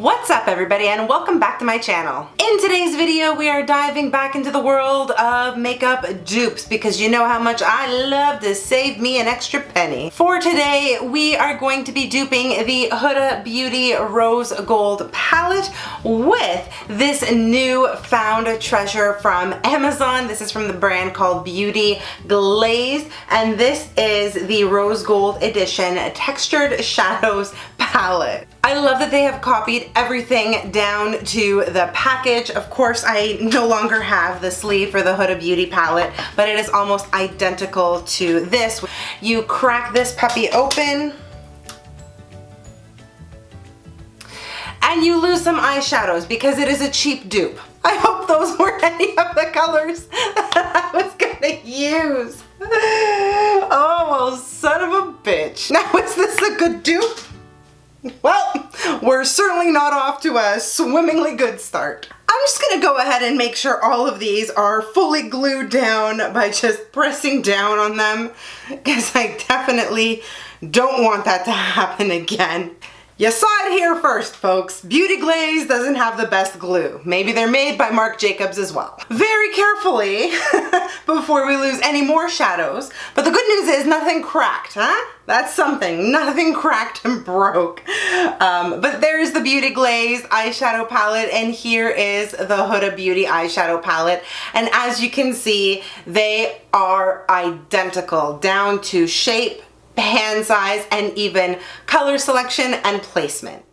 What's up everybody and welcome back to my channel. In today's video we are diving back into the world of makeup dupes because you know how much I love to save me an extra penny. For today we are going to be duping the Huda Beauty Rose Gold palette with this new found treasure from Amazon. This is from the brand called Beauty Glazed and this is the Rose Gold Edition Textured Shadows palette. I love that they have copied everything down to the package. Of course, I no longer have the sleeve for the Huda Beauty palette, but it is almost identical to this. You crack this puppy open and you lose some eyeshadows because it is a cheap dupe. I hope those weren't any of the colors that I was gonna use. Oh, well, son of a bitch. Now, is this a good dupe? Well, we're certainly not off to a swimmingly good start. I'm just gonna go ahead and make sure all of these are fully glued down by just pressing down on them, because I definitely don't want that to happen again. You saw it here first, folks. Beauty Glazed doesn't have the best glue. Maybe they're made by Marc Jacobs as well. Very carefully, before we lose any more shadows. But the good news is nothing cracked, huh? That's something. Nothing cracked and broke. But there's the Beauty Glazed eyeshadow palette, and here is the Huda Beauty eyeshadow palette. And as you can see, they are identical down to shape, hand size, and even color selection and placement.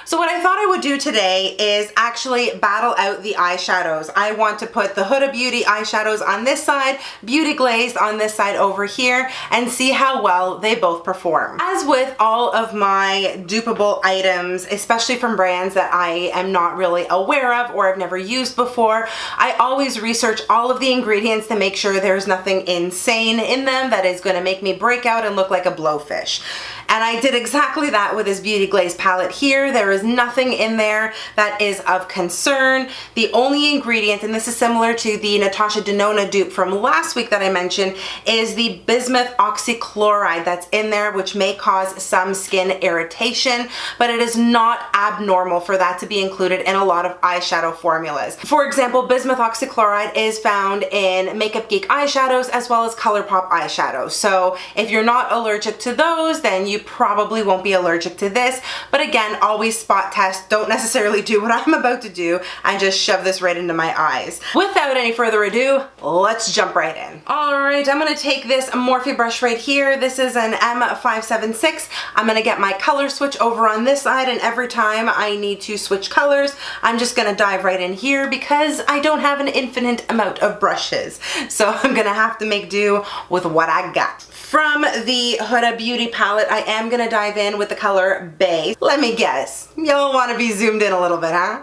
So what I thought I would do today is actually battle out the eyeshadows. I want to put the Huda Beauty eyeshadows on this side, Beauty Glazed on this side over here, and see how well they both perform. As with all of my dupeable items, especially from brands that I am not really aware of or I've never used before, I always research all of the ingredients to make sure there's nothing insane in them that is going to make me break out and look like a blowfish. And I did exactly that with this Beauty Glazed palette here. There is nothing in there that is of concern. The only ingredient, and this is similar to the Natasha Denona dupe from last week that I mentioned, is the bismuth oxychloride that's in there, which may cause some skin irritation, but it is not abnormal for that to be included in a lot of eyeshadow formulas. For example, bismuth oxychloride is found in Makeup Geek eyeshadows as well as ColourPop eyeshadows. So if you're not allergic to those, then you probably won't be allergic to this. But again, always spot test. Don't necessarily do what I'm about to do and just shove this right into my eyes. Without any further ado, let's jump right in. All right, I'm gonna take this Morphe brush right here. This is an M576. I'm gonna get my color switch over on this side, and every time I need to switch colors, I'm just gonna dive right in here because I don't have an infinite amount of brushes. So I'm gonna have to make do with what I got. From the Huda Beauty palette, I am gonna dive in with the color Bay. Let me guess, you'll wanna be zoomed in a little bit, huh?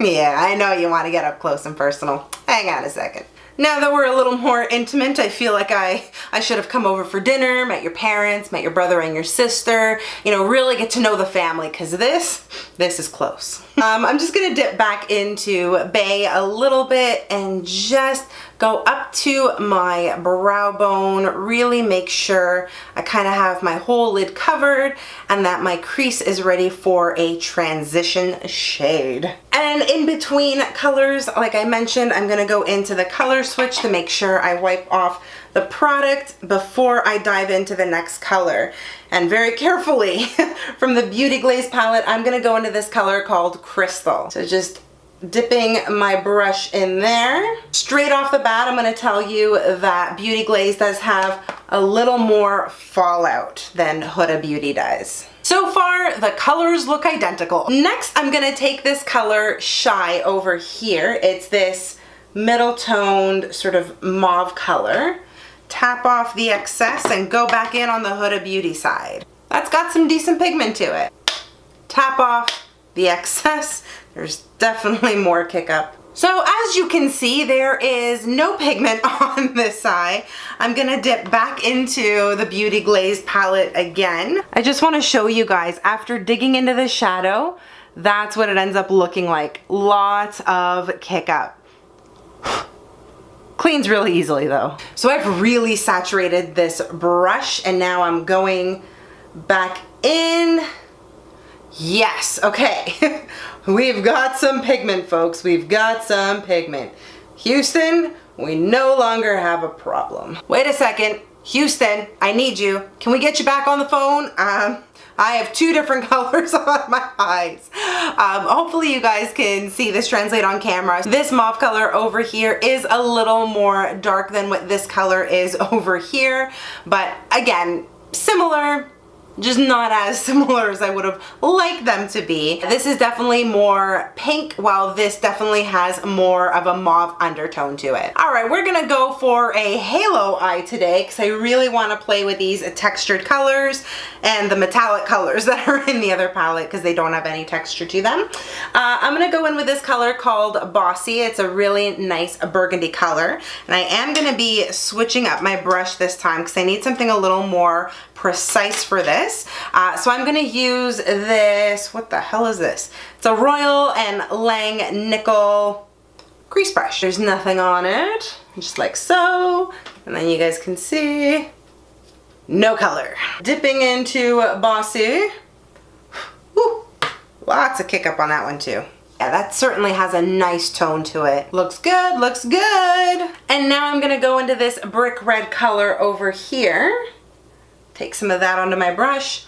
Yeah, I know you wanna get up close and personal. Hang on a second. Now that we're a little more intimate, I feel like I should have come over for dinner, met your parents, met your brother and your sister, you know, really get to know the family, because this is close. I'm just gonna dip back into Bay a little bit and just go up to my brow bone, really make sure I kind of have my whole lid covered and that my crease is ready for a transition shade. And in between colors, like I mentioned, I'm gonna go into the color switch to make sure I wipe off the product before I dive into the next color. And very carefully, from the Beauty Glazed palette, I'm gonna go into this color called Crystal. So just dipping my brush in there. Straight off the bat, I'm gonna tell you that Beauty Glazed does have a little more fallout than Huda Beauty does. So far, the colors look identical. Next, I'm gonna take this color Shy over here. It's this middle toned sort of mauve color. Tap off the excess and go back in on the Huda Beauty side. That's got some decent pigment to it. Tap off the excess. There's definitely more kick up. So as you can see, there is no pigment on this side. I'm gonna dip back into the Beauty Glazed palette again. I just wanna show you guys, after digging into the shadow, that's what it ends up looking like. Lots of kick up. Cleans really easily though. So I've really saturated this brush and now I'm going back in. Yes, okay. We've got some pigment, folks. We've got some pigment. Houston, we no longer have a problem. Wait a second. Houston, I need you. Can we get you back on the phone? I have two different colors on my eyes. Hopefully you guys can see this translate on camera. This mauve color over here is a little more dark than what this color is over here. But again, similar, just not as similar as I would have liked them to be. This is definitely more pink, while this definitely has more of a mauve undertone to it. All right, we're gonna go for a halo eye today because I really want to play with these textured colors and the metallic colors that are in the other palette because they don't have any texture to them. I'm gonna go in with this color called Bossy. It's a really nice burgundy color, and I am gonna be switching up my brush this time because I need something a little more precise for this. So I'm gonna use this, what the hell is this? It's a Royal and Lang nickel crease brush. There's nothing on it, just like so. And then you guys can see, no color. Dipping into Bossy. Woo, lots of kick up on that one too. Yeah, that certainly has a nice tone to it. Looks good, looks good. And now I'm gonna go into this brick red color over here. Take some of that onto my brush,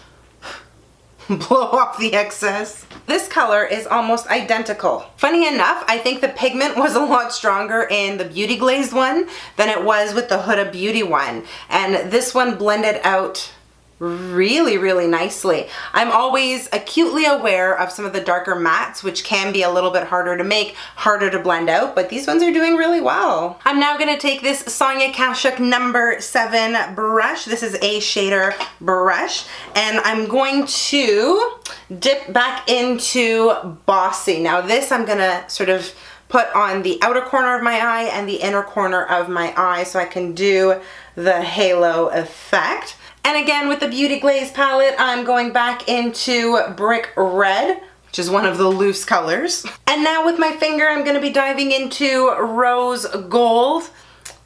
blow off the excess. This color is almost identical. Funny enough, I think the pigment was a lot stronger in the Beauty Glazed one than it was with the Huda Beauty one. And this one blended out really, really nicely. I'm always acutely aware of some of the darker mattes, which can be a little bit harder to make, harder to blend out, but these ones are doing really well. I'm now gonna take this Sonia Kashuk number 7 brush. This is a shader brush, and I'm going to dip back into Bossy. Now this I'm gonna sort of put on the outer corner of my eye and the inner corner of my eye so I can do the halo effect. And again, with the Beauty Glazed palette, I'm going back into Brick Red, which is one of the loose colors. And now with my finger, I'm gonna be diving into Rose Gold.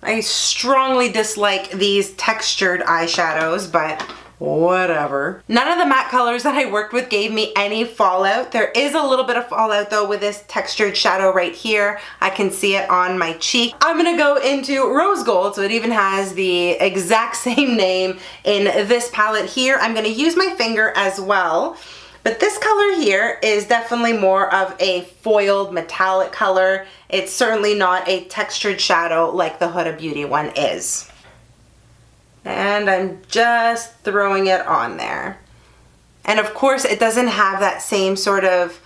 I strongly dislike these textured eyeshadows, but whatever. None of the matte colors that I worked with gave me any fallout. There is a little bit of fallout though with this textured shadow right here. I can see it on my cheek. I'm gonna go into Rose Gold, so it even has the exact same name in this palette here. I'm gonna use my finger as well. But this color here is definitely more of a foiled metallic color. It's certainly not a textured shadow like the Huda Beauty one is. And I'm just throwing it on there. And of course it doesn't have that same sort of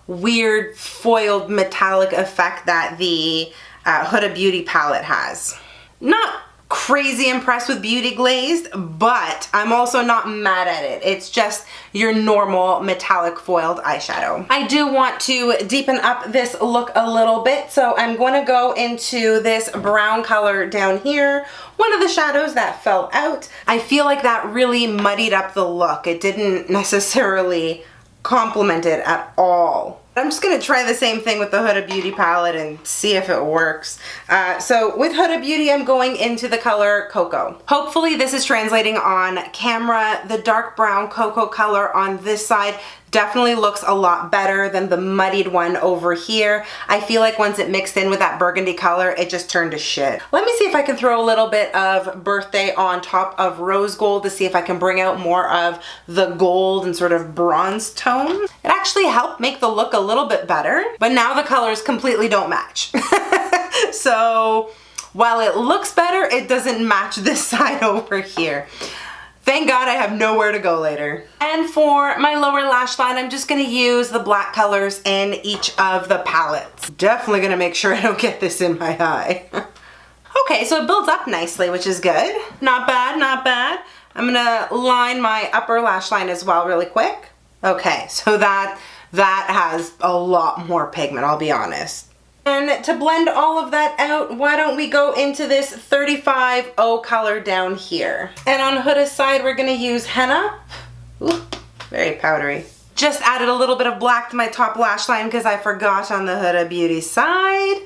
weird foiled metallic effect that the Huda Beauty palette has. Not crazy impressed with Beauty Glazed, but I'm also not mad at it. It's just your normal metallic foiled eyeshadow. I do want to deepen up this look a little bit, so I'm going to go into this brown color down here, one of the shadows that fell out. I feel like that really muddied up the look. It didn't necessarily complement it at all. I'm just gonna try the same thing with the Huda Beauty palette and see if it works. So with Huda Beauty, I'm going into the color Cocoa. Hopefully this is translating on camera. The dark brown cocoa color on this side definitely looks a lot better than the muddied one over here. I feel like once it mixed in with that burgundy color, it just turned to shit. Let me see if I can throw a little bit of Birthday on top of Rose Gold to see if I can bring out more of the gold and sort of bronze tone. It actually helped make the look a little bit better, but now the colors completely don't match. So while it looks better, it doesn't match this side over here. Thank God I have nowhere to go later. And for my lower lash line, I'm just gonna use the black colors in each of the palettes. Definitely gonna make sure I don't get this in my eye. Okay, so it builds up nicely, which is good. Not bad, not bad. I'm gonna line my upper lash line as well really quick. Okay, so that has a lot more pigment, I'll be honest. And to blend all of that out, why don't we go into this 35O color down here. And on Huda's side, we're gonna use henna. Ooh, very powdery. Just added a little bit of black to my top lash line because I forgot on the Huda Beauty side.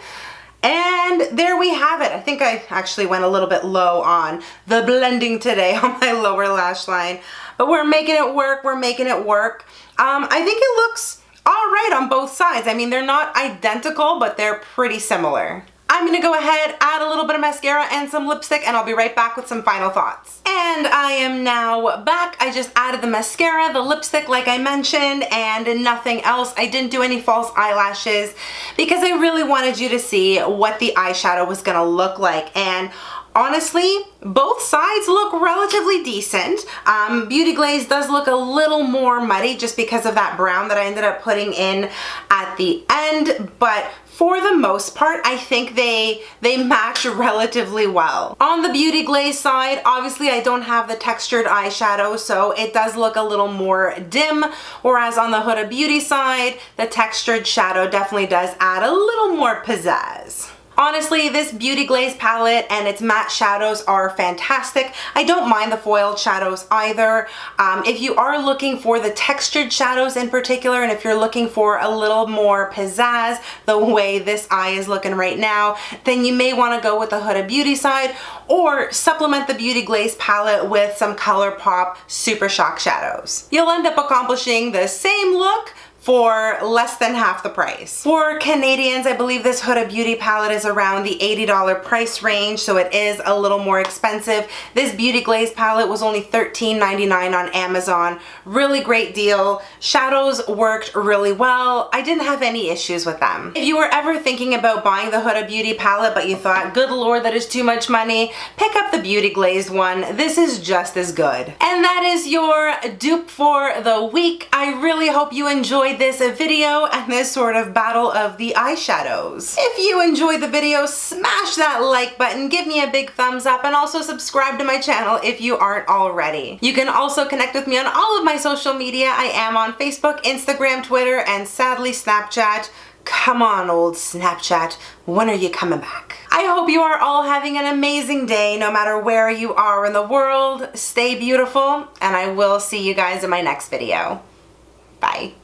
And there we have it. I think I actually went a little bit low on the blending today on my lower lash line, but we're making it work. We're making it work. I think it looks all right on both sides. I mean, they're not identical, but they're pretty similar. I'm gonna go ahead, add a little bit of mascara and some lipstick, and I'll be right back with some final thoughts. And I am now back. I just added the mascara, the lipstick like I mentioned, and nothing else. I didn't do any false eyelashes because I really wanted you to see what the eyeshadow was gonna look like. And honestly, both sides look relatively decent. Beauty Glazed does look a little more muddy just because of that brown that I ended up putting in at the end, but for the most part, I think they match relatively well. On the Beauty Glazed side, obviously I don't have the textured eyeshadow, so it does look a little more dim, whereas on the Huda Beauty side, the textured shadow definitely does add a little more pizzazz. Honestly, this Beauty Glazed palette and its matte shadows are fantastic. I don't mind the foiled shadows either. If you are looking for the textured shadows in particular, and if you're looking for a little more pizzazz, the way this eye is looking right now, then you may want to go with the Huda Beauty side, or supplement the Beauty Glazed palette with some ColourPop Super Shock shadows. You'll end up accomplishing the same look for less than half the price. For Canadians, I believe this Huda Beauty palette is around the $80 price range, so it is a little more expensive. This Beauty Glazed palette was only $13.99 on Amazon. Really great deal. Shadows worked really well. I didn't have any issues with them. If you were ever thinking about buying the Huda Beauty palette, but you thought, good lord, that is too much money, pick up the Beauty Glazed one. This is just as good. And that is your dupe for the week. I really hope you enjoyed this video and this sort of battle of the eyeshadows. If you enjoyed the video, smash that like button, give me a big thumbs up, and also subscribe to my channel if you aren't already. You can also connect with me on all of my social media. I am on Facebook, Instagram, Twitter, and sadly Snapchat. Come on, old Snapchat, when are you coming back? I hope you are all having an amazing day no matter where you are in the world. Stay beautiful, and I will see you guys in my next video. Bye.